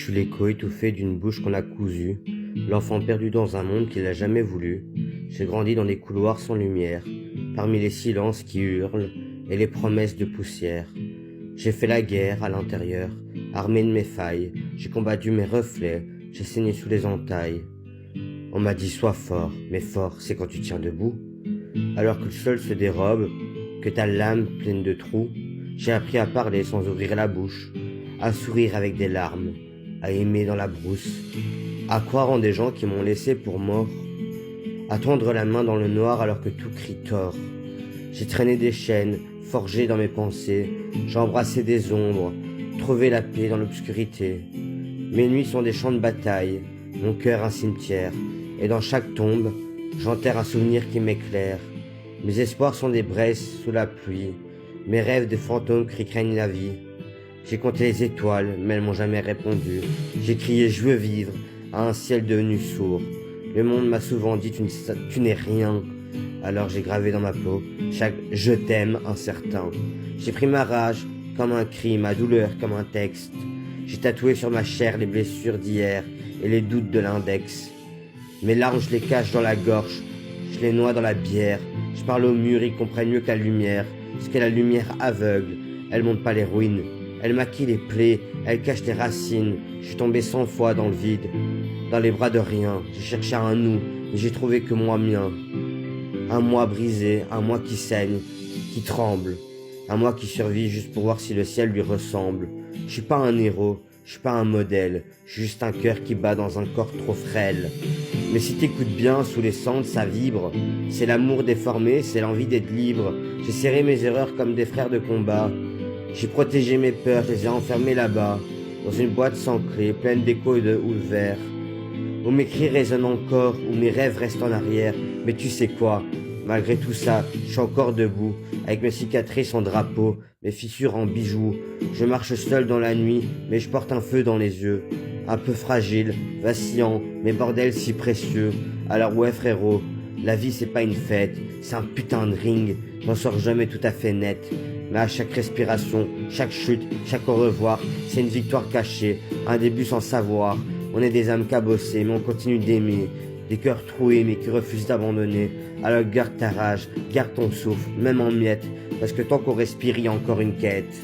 suis l'écho étouffé d'une bouche qu'on a cousue, l'enfant perdu dans un monde qu'il n'a jamais voulu. J'ai grandi dans des couloirs sans lumière, parmi les silences qui hurlent et les promesses de poussière. J'ai fait la guerre à l'intérieur, armé de mes failles, j'ai combattu mes reflets, j'ai saigné sous les entailles. On m'a dit sois fort, mais fort c'est quand tu tiens debout. Alors que le sol se dérobe, que ta lame pleine de trous, j'ai appris à parler sans ouvrir la bouche, à sourire avec des larmes, à aimer dans la brousse, à croire en des gens qui m'ont laissé pour mort, à tendre la main dans le noir alors que tout crie tort. J'ai traîné des chaînes, forgé dans mes pensées, j'ai embrassé des ombres, trouvé la paix dans l'obscurité. Mes nuits sont des champs de bataille, mon cœur un cimetière, et dans chaque tombe, j'enterre un souvenir qui m'éclaire. Mes espoirs sont des braises sous la pluie, mes rêves des fantômes qui craignent la vie. J'ai compté les étoiles, mais elles m'ont jamais répondu. J'ai crié je veux vivre à un ciel devenu sourd. Le monde m'a souvent dit tu n'es rien. Alors j'ai gravé dans ma peau chaque je t'aime incertain. J'ai pris ma rage comme un cri, ma douleur comme un texte. J'ai tatoué sur ma chair les blessures d'hier et les doutes de l'index. Mes larmes je les cache dans la gorge, je les noie dans la bière. Je parle aux murs, ils comprennent mieux que la lumière. Ce qu'est la lumière aveugle, elle montre pas les ruines. Elle maquille les plaies, elle cache les racines. Je suis tombé 100 fois dans le vide, dans les bras de rien. J'ai cherché un nous, mais j'ai trouvé que moi mien. Un moi brisé, un moi qui saigne, qui tremble. Un moi qui survit juste pour voir si le ciel lui ressemble. Je suis pas un héros, je suis pas un modèle. Je suis juste un cœur qui bat dans un corps trop frêle. Mais si t'écoutes bien, sous les cendres ça vibre. C'est l'amour déformé, c'est l'envie d'être libre. J'ai serré mes erreurs comme des frères de combat. J'ai protégé mes peurs, je les ai enfermées là-bas, dans une boîte sans clé, pleine d'échos et de houle vert, où mes cris résonnent encore, où mes rêves restent en arrière. Mais tu sais quoi, malgré tout ça, je suis encore debout, avec mes cicatrices en drapeau, mes fissures en bijoux. Je marche seul dans la nuit, mais je porte un feu dans les yeux, un peu fragile, vacillant, mais bordel si précieux. Alors ouais frérot, la vie c'est pas une fête, c'est un putain de ring, j'en sors jamais tout à fait net. Mais à chaque respiration, chaque chute, chaque au revoir, c'est une victoire cachée, un début sans savoir. On est des âmes cabossées, mais on continue d'aimer, des cœurs troués mais qui refusent d'abandonner. Alors garde ta rage, garde ton souffle, même en miettes, parce que tant qu'on respire, il y a encore une quête.